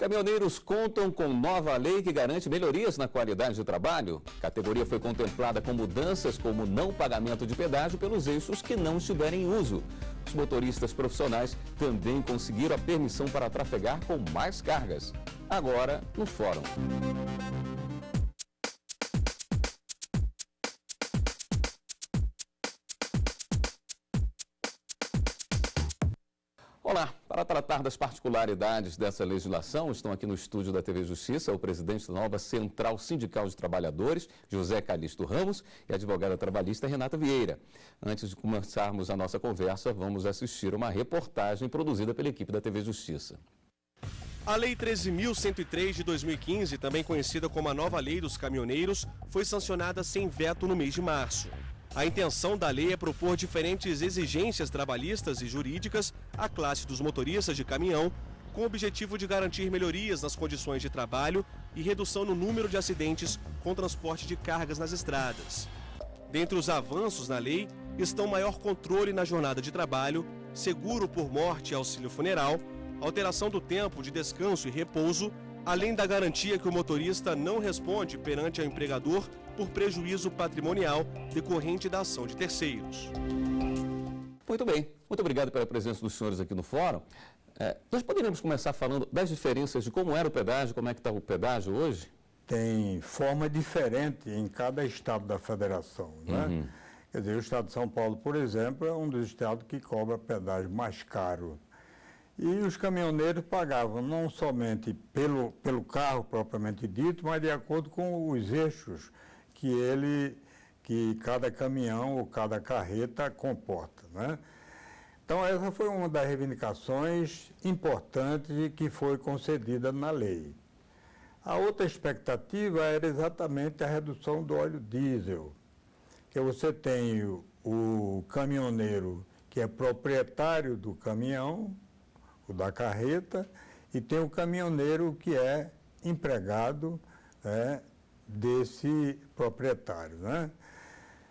Caminhoneiros contam com nova lei que garante melhorias na qualidade de trabalho. A categoria foi contemplada com mudanças como não pagamento de pedágio pelos eixos que não estiverem em uso. Os motoristas profissionais também conseguiram a permissão para trafegar com mais cargas. Agora, no fórum. Olá, para tratar das particularidades dessa legislação, estão aqui no estúdio da TV Justiça o presidente da nova Central Sindical de Trabalhadores, José Calixto Ramos, e a advogada trabalhista Renata Vieira. Antes de começarmos a nossa conversa, vamos assistir uma reportagem produzida pela equipe da TV Justiça. A Lei 13.103 de 2015, também conhecida como a nova Lei dos Caminhoneiros, foi sancionada sem veto no mês de março. A intenção da lei é propor diferentes exigências trabalhistas e jurídicas à classe dos motoristas de caminhão, com o objetivo de garantir melhorias nas condições de trabalho e redução no número de acidentes com transporte de cargas nas estradas. Dentre os avanços na lei estão maior controle na jornada de trabalho, seguro por morte e auxílio funeral, alteração do tempo de descanso e repouso, além da garantia que o motorista não responde perante ao empregador por prejuízo patrimonial decorrente da ação de terceiros. Muito bem, muito obrigado pela presença dos senhores aqui no fórum. Nós poderíamos começar falando das diferenças de como era o pedágio, como é que está o pedágio hoje? Tem forma diferente em cada estado da federação, né? Quer dizer, o estado de São Paulo, por exemplo, é um dos estados que cobra pedágio mais caro. E os caminhoneiros pagavam não somente pelo carro propriamente dito, mas de acordo com os eixos que cada caminhão ou cada carreta comporta, né? Então essa foi uma das reivindicações importantes que foi concedida na lei. A outra expectativa era exatamente a redução do óleo diesel, que você tem o caminhoneiro que é proprietário do caminhão, da carreta, e tem o caminhoneiro que é empregado, né, desse proprietário, né?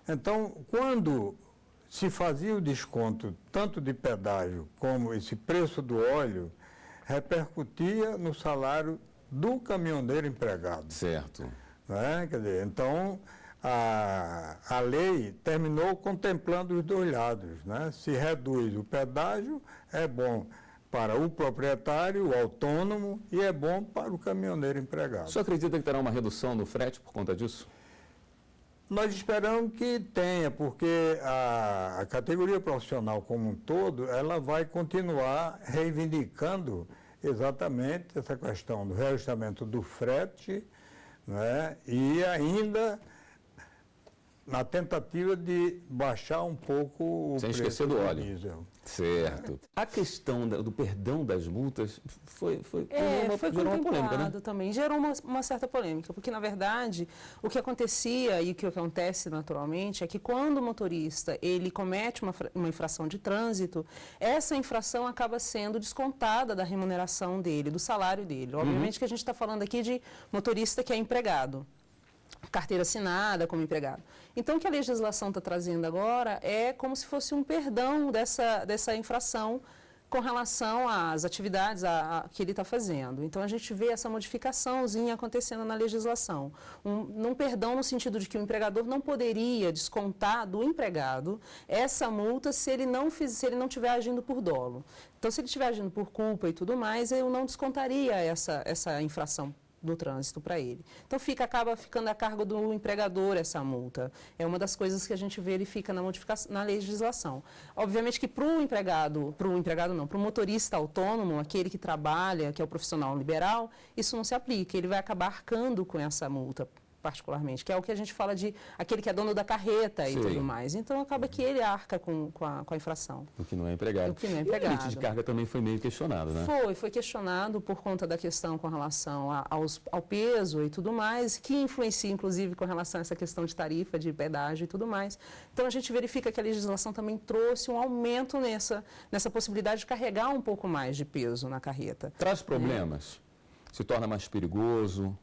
Então, quando se fazia o desconto tanto de pedágio como esse preço do óleo, repercutia no salário do caminhoneiro empregado. Certo. Né? Quer dizer, então, a lei terminou contemplando os dois lados, né? Se reduz o pedágio, é bom para o proprietário, o autônomo, e é bom para o caminhoneiro empregado. O senhor acredita que terá uma redução no frete por conta disso? Nós esperamos que tenha, porque a categoria profissional como um todo, ela vai continuar reivindicando exatamente essa questão do reajustamento do frete, né, e ainda na tentativa de baixar um pouco o sem preço esquecer do óleo. diesel. Certo. A questão do perdão das multas foi gerou uma polêmica, né? Também gerou uma certa polêmica, porque na verdade o que acontecia e o que acontece naturalmente é que quando o motorista ele comete uma infração de trânsito, essa infração acaba sendo descontada da remuneração dele, do salário dele. Obviamente que a gente está falando aqui de motorista que é empregado, carteira assinada como empregado. Então, o que a legislação está trazendo agora é como se fosse um perdão dessa infração com relação às atividades que ele está fazendo. Então, a gente vê essa modificaçãozinha acontecendo na legislação. Um perdão no sentido de que o empregador não poderia descontar do empregado essa multa se ele não estiver agindo por dolo. Então, se ele estiver agindo por culpa e tudo mais, eu não descontaria essa infração do trânsito para ele. Então acaba ficando a cargo do empregador essa multa. É uma das coisas que a gente verifica na legislação. Obviamente que para o motorista autônomo, aquele que trabalha, que é o profissional liberal, isso não se aplica. Ele vai acabar arcando com essa multa, particularmente, que é o que a gente fala de aquele que é dono da carreta e tudo mais. Então, acaba que ele arca com a infração. O que não é empregado. O que não é empregado. E o limite de carga também foi meio questionado, né? Foi questionado por conta da questão com relação ao peso e tudo mais, que influencia, inclusive, com relação a essa questão de tarifa, de pedágio e tudo mais. Então, a gente verifica que a legislação também trouxe um aumento nessa possibilidade de carregar um pouco mais de peso na carreta. Traz problemas? Se torna mais perigoso?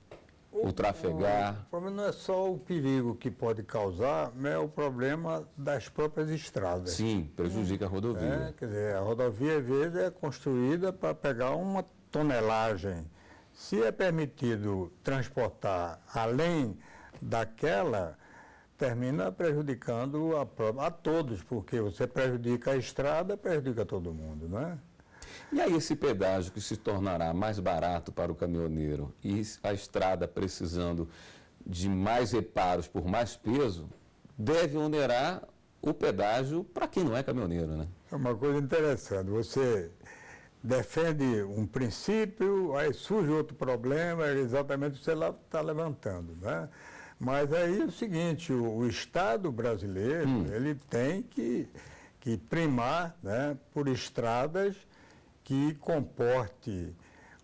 O trafegar. O problema não é só o perigo que pode causar, mas é o problema das próprias estradas. Sim, prejudica a rodovia. Quer dizer, a rodovia, às vezes, é construída para pegar uma tonelagem Se é permitido transportar além daquela, termina prejudicando a todos, porque você prejudica a estrada, prejudica todo mundo, não é? E aí esse pedágio que se tornará mais barato para o caminhoneiro e a estrada precisando de mais reparos por mais peso, deve onerar o pedágio para quem não é caminhoneiro, né? É uma coisa interessante, você defende um princípio, aí surge outro problema, é exatamente o que você está levantando, né? Mas aí é o seguinte, o Estado brasileiro, ele tem que primar, né, por estradas que comporte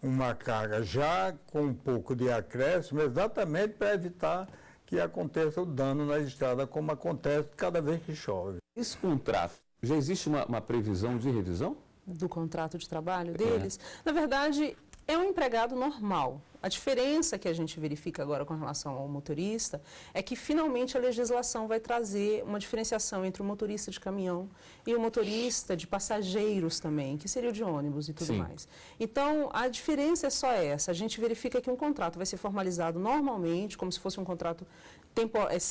uma carga já com um pouco de acréscimo, exatamente para evitar que aconteça o dano na estrada, como acontece cada vez que chove. Esse contrato, já existe uma previsão de revisão? Do contrato de trabalho deles? Na verdade, é um empregado normal. A diferença que a gente verifica agora com relação ao motorista é que, finalmente, a legislação vai trazer uma diferenciação entre o motorista de caminhão e o motorista de passageiros também, que seria o de ônibus e tudo mais. Então, a diferença é só essa. A gente verifica que um contrato vai ser formalizado normalmente, como se fosse um contrato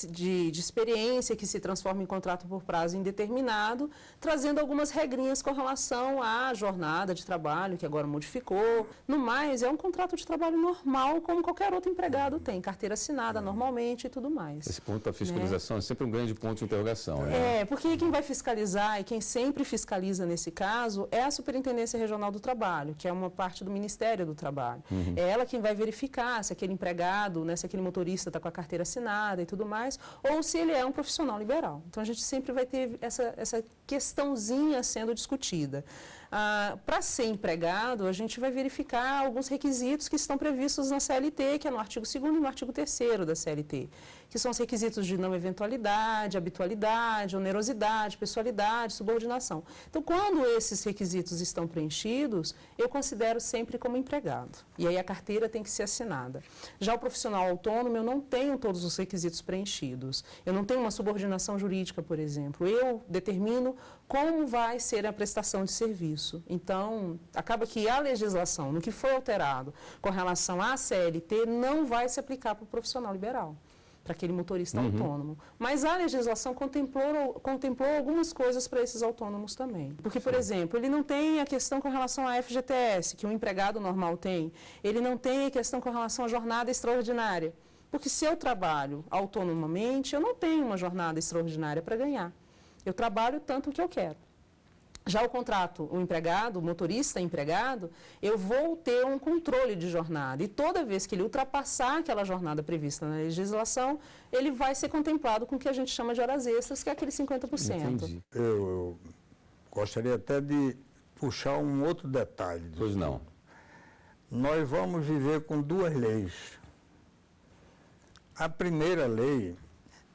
de experiência que se transforma em contrato por prazo indeterminado, trazendo algumas regrinhas com relação à jornada de trabalho, que agora modificou. No mais, é um contrato de trabalho normal, como qualquer outro empregado tem, carteira assinada normalmente e tudo mais. Esse ponto da fiscalização é sempre um grande ponto de interrogação. Né? Porque quem vai fiscalizar e quem sempre fiscaliza nesse caso é a Superintendência Regional do Trabalho, que é uma parte do Ministério do Trabalho. É ela quem vai verificar se aquele empregado, né, se aquele motorista está com a carteira assinada e tudo mais, ou se ele é um profissional liberal. Então, a gente sempre vai ter essa questãozinha sendo discutida. Para ser empregado, a gente vai verificar alguns requisitos que estão previstos na CLT, que é no artigo 2º e no artigo 3º da CLT, que são os requisitos de não eventualidade, habitualidade, onerosidade, pessoalidade, subordinação. Então, quando esses requisitos estão preenchidos, eu considero sempre como empregado. E aí a carteira tem que ser assinada. Já o profissional autônomo, eu não tenho todos os requisitos preenchidos. Eu não tenho uma subordinação jurídica, por exemplo. Eu determino como vai ser a prestação de serviço. Então, acaba que a legislação, no que foi alterado com relação à CLT, não vai se aplicar para o profissional liberal, para aquele motorista autônomo. Mas a legislação contemplou algumas coisas para esses autônomos também. Porque, por exemplo, ele não tem a questão com relação à FGTS, que um empregado normal tem. Ele não tem a questão com relação à jornada extraordinária. Porque se eu trabalho autonomamente, eu não tenho uma jornada extraordinária para ganhar. Eu trabalho tanto que eu quero. Já o contrato, o empregado, o motorista empregado, eu vou ter um controle de jornada. E toda vez que ele ultrapassar aquela jornada prevista na legislação, ele vai ser contemplado com o que a gente chama de horas extras, que é aquele 50%. Entendi. Eu gostaria até de puxar um outro detalhe. Pois não. Nós vamos viver com duas leis. A primeira lei,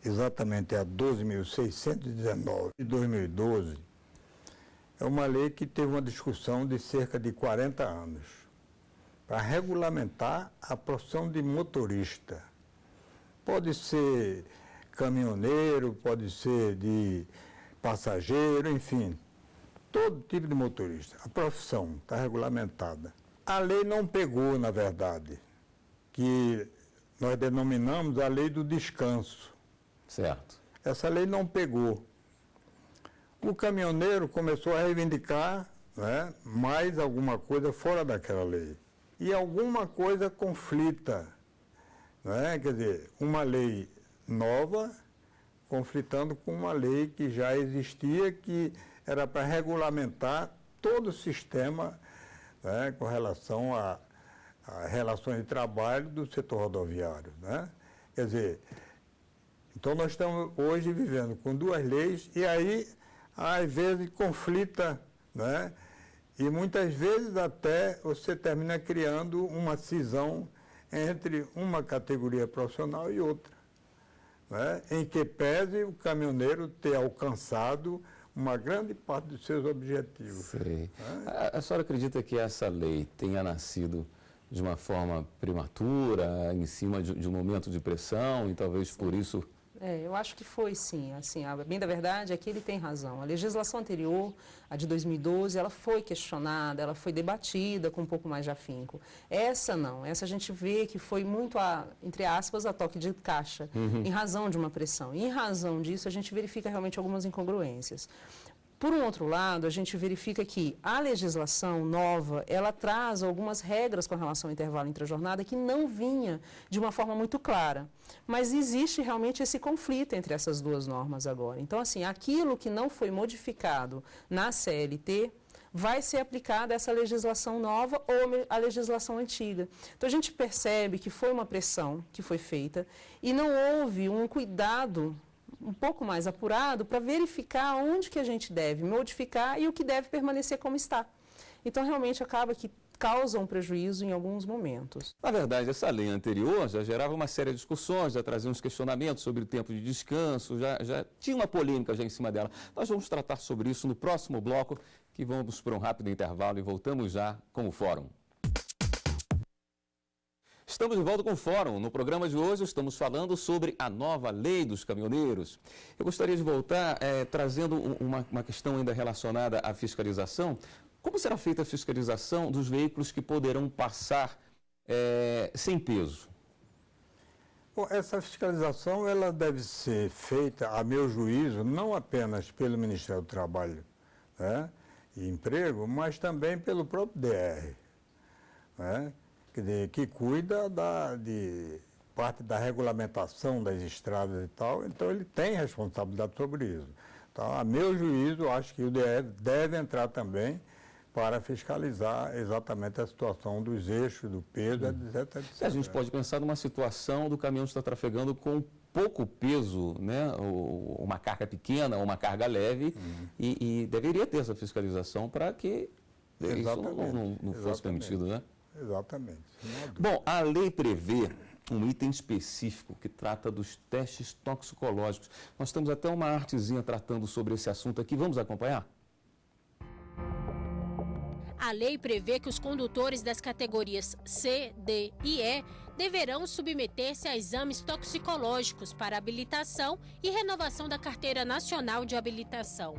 exatamente a 12.619 de 2012, é uma lei que teve uma discussão de cerca de 40 anos para regulamentar a profissão de motorista. Pode ser caminhoneiro, pode ser de passageiro, enfim, todo tipo de motorista. A profissão está regulamentada. A lei não pegou, na verdade, que nós denominamos a lei do descanso. Certo. Essa lei não pegou. O caminhoneiro começou a reivindicar, né, mais alguma coisa fora daquela lei. E alguma coisa conflita, né? Quer dizer, uma lei nova conflitando com uma lei que já existia, que era para regulamentar todo o sistema, né, com relação a relações de trabalho do setor rodoviário, né? Quer dizer, então nós estamos hoje vivendo com duas leis e aí às vezes conflita, né? E muitas vezes até você termina criando uma cisão entre uma categoria profissional e outra, né? Em que pese o caminhoneiro ter alcançado uma grande parte dos seus objetivos. Sei. A senhora acredita que essa lei tenha nascido de uma forma prematura, em cima de um momento de pressão, e talvez por isso Eu acho que foi sim, assim, a bem da verdade é que ele tem razão. A legislação anterior, a de 2012, ela foi questionada, ela foi debatida com um pouco mais de afinco. Essa não, essa a gente vê que foi muito, entre aspas, a toque de caixa, em razão de uma pressão. E em razão disso, a gente verifica realmente algumas incongruências. Por um outro lado, a gente verifica que a legislação nova, ela traz algumas regras com relação ao intervalo entre a jornada que não vinha de uma forma muito clara. Mas existe realmente esse conflito entre essas duas normas agora. Então, assim, aquilo que não foi modificado na CLT vai ser aplicada essa legislação nova ou a legislação antiga. Então, a gente percebe que foi uma pressão que foi feita e não houve um cuidado um pouco mais apurado para verificar onde que a gente deve modificar e o que deve permanecer como está. Então, realmente, acaba que causa um prejuízo em alguns momentos. Na verdade, essa lei anterior já gerava uma série de discussões, já trazia uns questionamentos sobre o tempo de descanso, já tinha uma polêmica já em cima dela. Nós vamos tratar sobre isso no próximo bloco, que vamos para um rápido intervalo e voltamos já com o Fórum. Estamos de volta com o Fórum. No programa de hoje estamos falando sobre a nova lei dos caminhoneiros. Eu gostaria de voltar trazendo uma questão ainda relacionada à fiscalização. Como será feita a fiscalização dos veículos que poderão passar sem peso? Bom, essa fiscalização ela deve ser feita, a meu juízo, não apenas pelo Ministério do Trabalho, né, e Emprego, mas também pelo próprio DR, né, que cuida de parte da regulamentação das estradas e tal, então ele tem responsabilidade sobre isso. Então, a meu juízo, acho que o DR deve entrar também para fiscalizar exatamente a situação dos eixos, do peso, etc. A gente pode pensar numa situação do caminhão estar trafegando com pouco peso, né, uma carga pequena ou uma carga leve, e deveria ter essa fiscalização para que isso não fosse permitido, né? Exatamente. Bom, a lei prevê um item específico que trata dos testes toxicológicos. Nós temos até uma artezinha tratando sobre esse assunto aqui. Vamos acompanhar? A lei prevê que os condutores das categorias C, D e E deverão submeter-se a exames toxicológicos para habilitação e renovação da Carteira Nacional de Habilitação.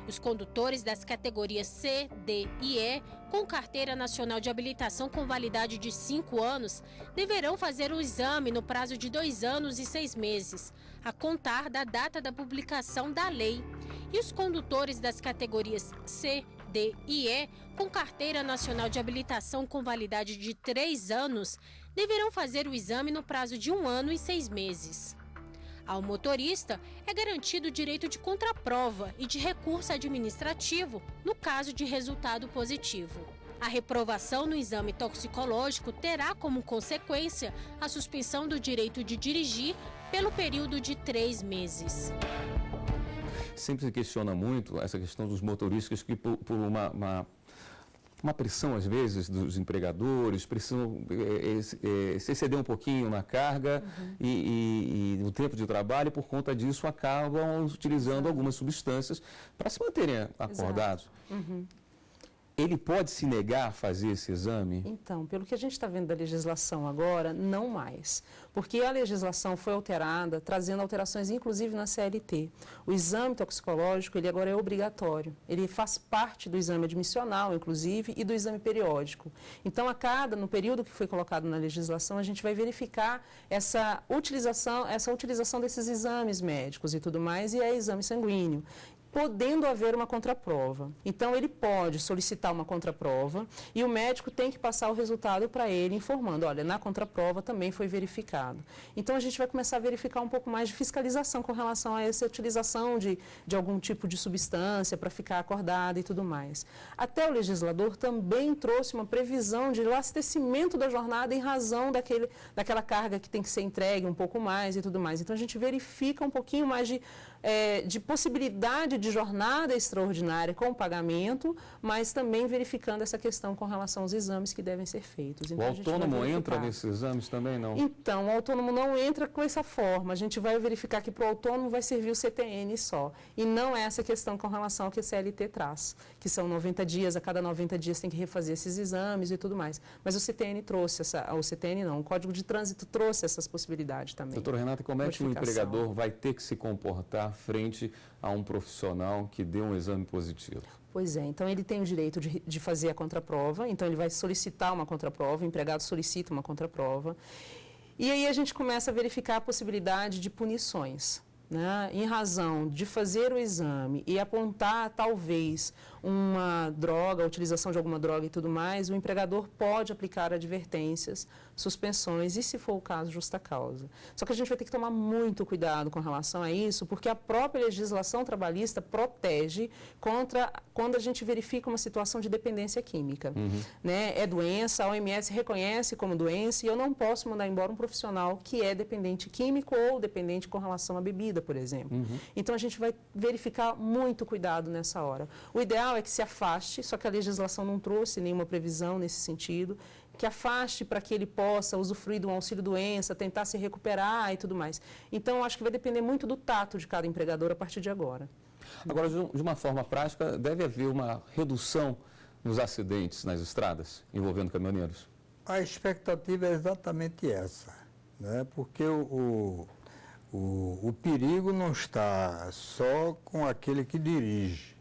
Os condutores das categorias C, D e E, com Carteira Nacional de Habilitação com validade de 5 anos, deverão fazer o exame no prazo de 2 anos e 6 meses, a contar da data da publicação da lei. E os condutores das categorias C, D e E, com Carteira Nacional de Habilitação com validade de 3 anos, deverão fazer o exame no prazo de 1 ano e 6 meses. Ao motorista é garantido o direito de contraprova e de recurso administrativo no caso de resultado positivo. A reprovação no exame toxicológico terá como consequência a suspensão do direito de dirigir pelo período de 3 meses. Sempre se questiona muito essa questão dos motoristas que por uma pressão, às vezes, dos empregadores, precisam se exceder um pouquinho na carga e no tempo de trabalho, por conta disso acabam utilizando algumas substâncias para se manterem acordados. Ele pode se negar a fazer esse exame? Então, pelo que a gente está vendo da legislação agora, não mais. Porque a legislação foi alterada, trazendo alterações, inclusive na CLT. O exame toxicológico, ele agora é obrigatório. Ele faz parte do exame admissional, inclusive, e do exame periódico. Então, no período que foi colocado na legislação, a gente vai verificar essa utilização desses exames médicos e tudo mais, e é exame sanguíneo, podendo haver uma contraprova. Então, ele pode solicitar uma contraprova e o médico tem que passar o resultado para ele, informando, olha, na contraprova também foi verificado. Então, a gente vai começar a verificar um pouco mais de fiscalização com relação a essa utilização de algum tipo de substância para ficar acordado e tudo mais. Até o legislador também trouxe uma previsão de abastecimento da jornada em razão daquela carga que tem que ser entregue um pouco mais e tudo mais. Então, a gente verifica um pouquinho mais de de possibilidade de jornada extraordinária com pagamento, mas também verificando essa questão com relação aos exames que devem ser feitos. Então, o autônomo entra nesses exames também, não? Então, o autônomo não entra com essa forma. A gente vai verificar que para o autônomo vai servir o CTN só. E não é essa questão com relação ao que a CLT traz, que são 90 dias, a cada 90 dias tem que refazer esses exames e tudo mais. Mas o CTN trouxe o Código de Trânsito trouxe essas possibilidades também. Doutora Renata, como é que o empregador vai ter que se comportar frente a um profissional que deu um exame positivo? Pois é, então ele tem o direito de fazer a contraprova, então ele vai solicitar uma contraprova, o empregado solicita uma contraprova, e aí a gente começa a verificar a possibilidade de punições, né? Em razão de fazer o exame e apontar talvez uma droga, a utilização de alguma droga e tudo mais, o empregador pode aplicar advertências, suspensões e, se for o caso, justa causa. Só que a gente vai ter que tomar muito cuidado com relação a isso, porque a própria legislação trabalhista protege contra quando a gente verifica uma situação de dependência química. Né? É doença, a OMS reconhece como doença e eu não posso mandar embora um profissional que é dependente químico ou dependente com relação à bebida, por exemplo. Então a gente vai verificar muito cuidado nessa hora. O ideal é que se afaste, só que a legislação não trouxe nenhuma previsão nesse sentido, que afaste para que ele possa usufruir de um auxílio-doença, tentar se recuperar e tudo mais. Então, acho que vai depender muito do tato de cada empregador a partir de agora. Agora, de uma forma prática, deve haver uma redução nos acidentes nas estradas envolvendo caminhoneiros? A expectativa é exatamente essa, né? Porque o perigo não está só com aquele que dirige.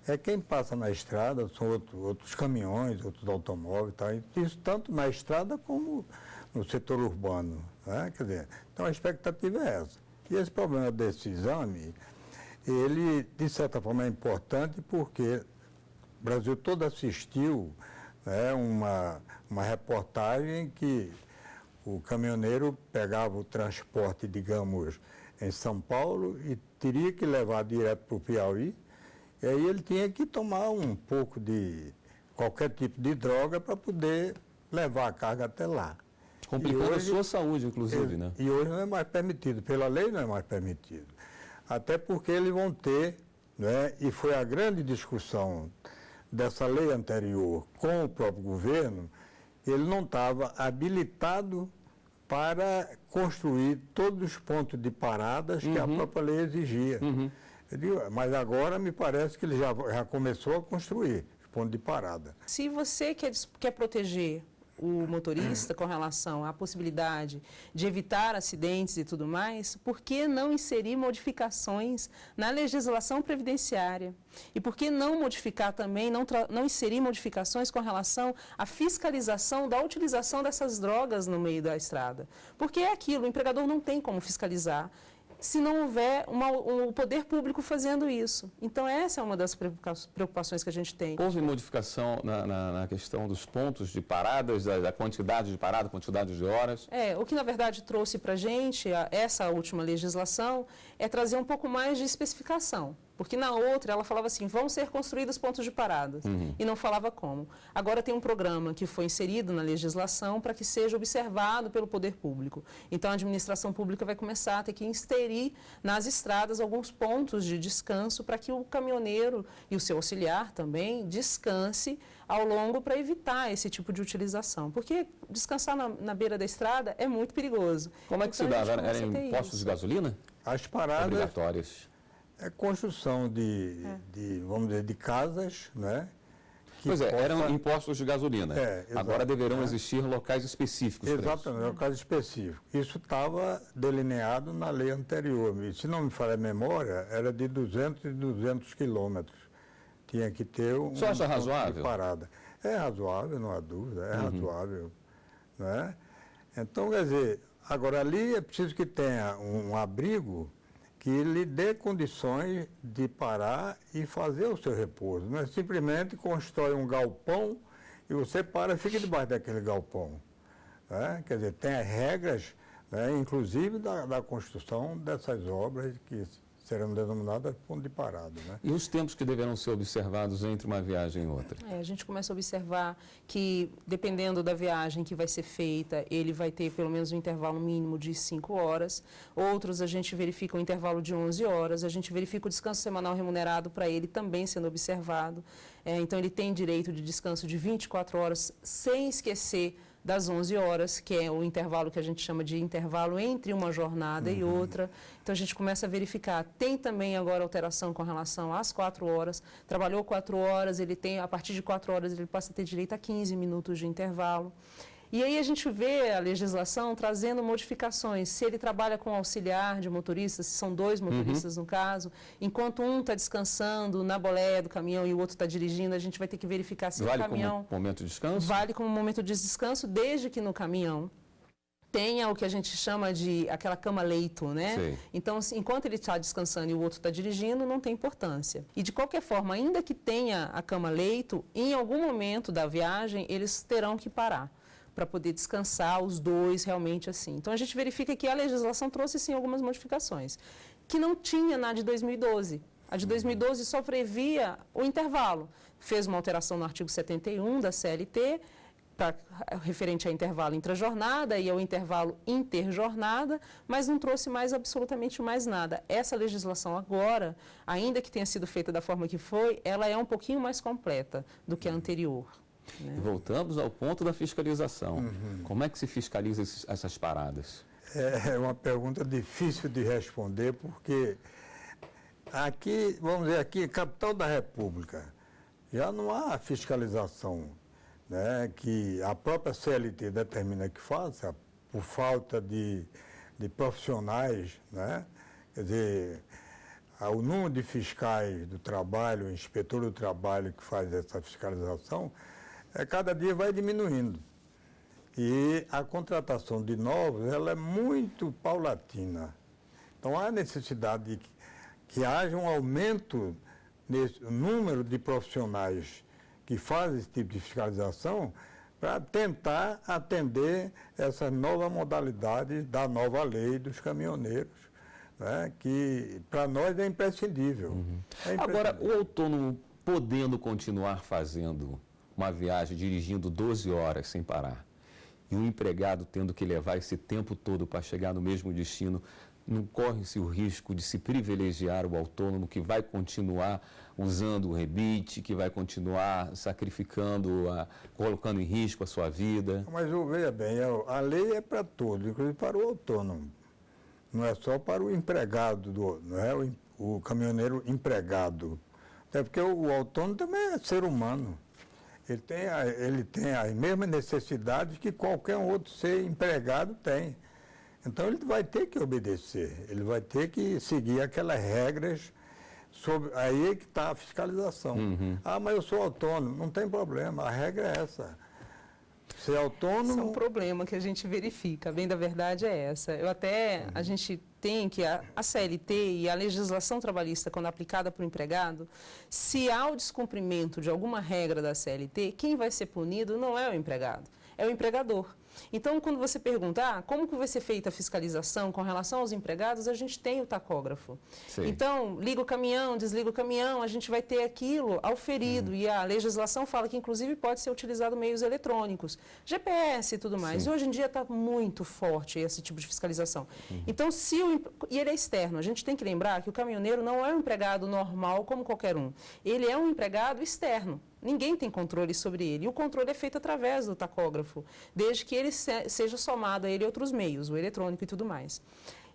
É quem passa na estrada, são outros caminhões, outros automóveis, tá? Isso tanto na estrada como no setor urbano, né? Quer dizer, então a expectativa é essa. E esse problema desse exame, ele, de certa forma, é importante porque o Brasil todo assistiu, né, uma reportagem que o caminhoneiro pegava o transporte, digamos, em São Paulo e teria que levar direto para o Piauí. E aí ele tinha que tomar um pouco de qualquer tipo de droga para poder levar a carga até lá. Complicando a sua saúde, inclusive, né? E hoje não é mais permitido, pela lei não é mais permitido. Até porque eles vão ter, né, e foi a grande discussão dessa lei anterior com o próprio governo, ele não estava habilitado para construir todos os pontos de paradas que a própria lei exigia. Mas agora me parece que ele já começou a construir os pontos de parada. Se você quer proteger o motorista com relação à possibilidade de evitar acidentes e tudo mais, por que não inserir modificações na legislação previdenciária? E por que não modificar também, não inserir modificações com relação à fiscalização da utilização dessas drogas no meio da estrada? Porque é aquilo, o empregador não tem como fiscalizar se não houver um poder público fazendo isso. Então, essa é uma das preocupações que a gente tem. Houve modificação na questão dos pontos de paradas, da quantidade de parada, quantidade de horas? O que, na verdade, trouxe para a gente, essa última legislação, é trazer um pouco mais de especificação. Porque na outra ela falava assim, vão ser construídos pontos de paradas, e não falava como. Agora tem um programa que foi inserido na legislação para que seja observado pelo poder público. Então a administração pública vai começar a ter que inserir nas estradas alguns pontos de descanso para que o caminhoneiro e o seu auxiliar também descanse ao longo para evitar esse tipo de utilização. Porque descansar na beira da estrada é muito perigoso. Como é que se dava? Eram em postos de gasolina? As paradas obrigatórias. É construção vamos dizer, de casas, né? Pois é, eram impostos de gasolina. Agora deverão existir locais específicos. Exatamente, locais específicos. Isso estava delineado na lei anterior. E, se não me falha a memória, era de 200 e 200 quilômetros. Tinha que ter um Você acha razoável? De parada. É razoável, não há dúvida, é razoável. Né? Então, quer dizer, agora ali é preciso que tenha um abrigo que lhe dê condições de parar e fazer o seu repouso. Não é simplesmente constrói um galpão e você para e fica debaixo daquele galpão. Né? Quer dizer, tem as regras, né, inclusive da construção dessas obras que serão denominadas ponto de parada, né? E os tempos que deverão ser observados entre uma viagem e outra? A gente começa a observar que, dependendo da viagem que vai ser feita, ele vai ter pelo menos um intervalo mínimo de 5 horas. Outros, a gente verifica um intervalo de 11 horas. A gente verifica o descanso semanal remunerado para ele também sendo observado. Então, ele tem direito de descanso de 24 horas, sem esquecer das 11 horas, que é o intervalo que a gente chama de intervalo entre uma jornada e outra. Então, a gente começa a verificar. Tem também agora alteração com relação às 4 horas. Trabalhou 4 horas, ele tem, a partir de 4 horas, ele passa a ter direito a 15 minutos de intervalo. E aí a gente vê a legislação trazendo modificações. Se ele trabalha com auxiliar de motorista, se são 2 motoristas no caso, enquanto um está descansando na boleia do caminhão e o outro está dirigindo, a gente vai ter que verificar se o caminhão... Vale como momento de descanso? Vale como momento de descanso, desde que no caminhão tenha o que a gente chama de aquela cama-leito, né? Sei. Então, enquanto ele está descansando e o outro está dirigindo, não tem importância. E, de qualquer forma, ainda que tenha a cama-leito, em algum momento da viagem, eles terão que parar para poder descansar os 2 realmente assim. Então, a gente verifica que a legislação trouxe, sim, algumas modificações, que não tinha na de 2012. A de 2012 só previa o intervalo. Fez uma alteração no artigo 71 da CLT, referente a intervalo intrajornada e ao intervalo interjornada, mas não trouxe mais absolutamente mais nada. Essa legislação agora, ainda que tenha sido feita da forma que foi, ela é um pouquinho mais completa do que a anterior. E voltamos ao ponto da fiscalização. Como é que se fiscaliza essas paradas? É uma pergunta difícil de responder, porque aqui, vamos dizer, aqui, capital da República, já não há fiscalização, né, que a própria CLT determina que faça, por falta de profissionais, né? Quer dizer, o número de fiscais do trabalho, o inspetor do trabalho que faz essa fiscalização, cada dia vai diminuindo. E a contratação de novos, ela é muito paulatina. Então, há necessidade de que haja um aumento nesse número de profissionais que fazem esse tipo de fiscalização para tentar atender essa nova modalidade da nova lei dos caminhoneiros, né, que para nós é imprescindível. Agora, o autônomo podendo continuar fazendo uma viagem, dirigindo 12 horas sem parar, e o empregado tendo que levar esse tempo todo para chegar no mesmo destino, não corre-se o risco de se privilegiar o autônomo que vai continuar usando o rebite, que vai continuar sacrificando, colocando em risco a sua vida? Mas veja bem, a lei é para todos, inclusive para o autônomo. Não é só para o empregado, não é o caminhoneiro empregado. Até porque o autônomo também é ser humano. Ele tem as mesmas necessidades que qualquer outro ser empregado tem. Então, ele vai ter que obedecer, ele vai ter que seguir aquelas regras, aí é que está a fiscalização. Mas eu sou autônomo, não tem problema, a regra é essa. Ser autônomo... Isso é um problema que a gente verifica, bem da verdade é essa. A gente tem que a CLT e a legislação trabalhista, quando aplicada para o empregado, se há o descumprimento de alguma regra da CLT, quem vai ser punido não é o empregado, é o empregador. Então, quando você pergunta como que vai ser feita a fiscalização com relação aos empregados, a gente tem o tacógrafo. Sim. Então, liga o caminhão, desliga o caminhão, a gente vai ter aquilo auferido. E a legislação fala que, inclusive, pode ser utilizado meios eletrônicos, GPS e tudo mais. Sim. E hoje em dia está muito forte esse tipo de fiscalização. Então, e ele é externo. A gente tem que lembrar que o caminhoneiro não é um empregado normal como qualquer um. Ele é um empregado externo. Ninguém tem controle sobre ele. E o controle é feito através do tacógrafo, desde que ele seja somado a ele outros meios, o eletrônico e tudo mais.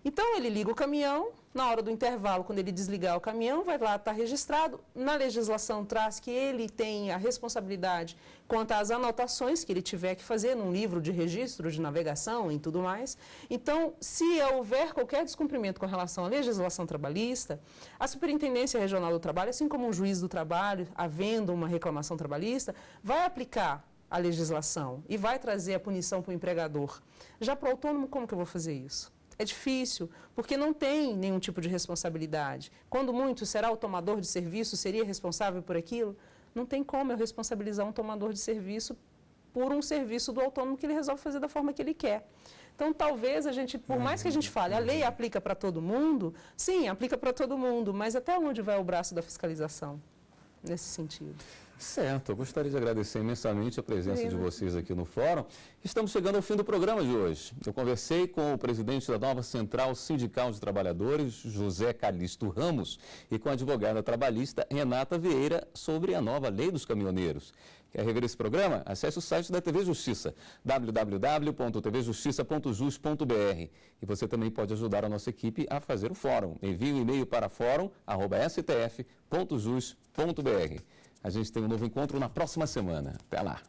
Então, ele liga o caminhão, na hora do intervalo, quando ele desligar o caminhão, vai lá estar registrado. Na legislação traz que ele tem a responsabilidade quanto às anotações que ele tiver que fazer num livro de registro de navegação e tudo mais. Então, se houver qualquer descumprimento com relação à legislação trabalhista, a Superintendência Regional do Trabalho, assim como o juiz do trabalho, havendo uma reclamação trabalhista, vai aplicar a legislação e vai trazer a punição para o empregador. Já para o autônomo, como que eu vou fazer isso? É difícil, porque não tem nenhum tipo de responsabilidade. Quando muito, será o tomador de serviço, seria responsável por aquilo? Não tem como eu responsabilizar um tomador de serviço por um serviço do autônomo que ele resolve fazer da forma que ele quer. Então, talvez a gente, por mais que a gente fale, a lei aplica para todo mundo, sim, aplica para todo mundo, mas até onde vai o braço da fiscalização nesse sentido? Certo, eu gostaria de agradecer imensamente a presença de vocês aqui no Fórum. Estamos chegando ao fim do programa de hoje. Eu conversei com o presidente da nova Central Sindical de Trabalhadores, José Calixto Ramos, e com a advogada trabalhista Renata Vieira sobre a nova Lei dos Caminhoneiros. Quer rever esse programa? Acesse o site da TV Justiça, www.tvjustiça.jus.br. E você também pode ajudar a nossa equipe a fazer o fórum. Envie um e-mail para fórum@stf.jus.br. A gente tem um novo encontro na próxima semana. Até lá!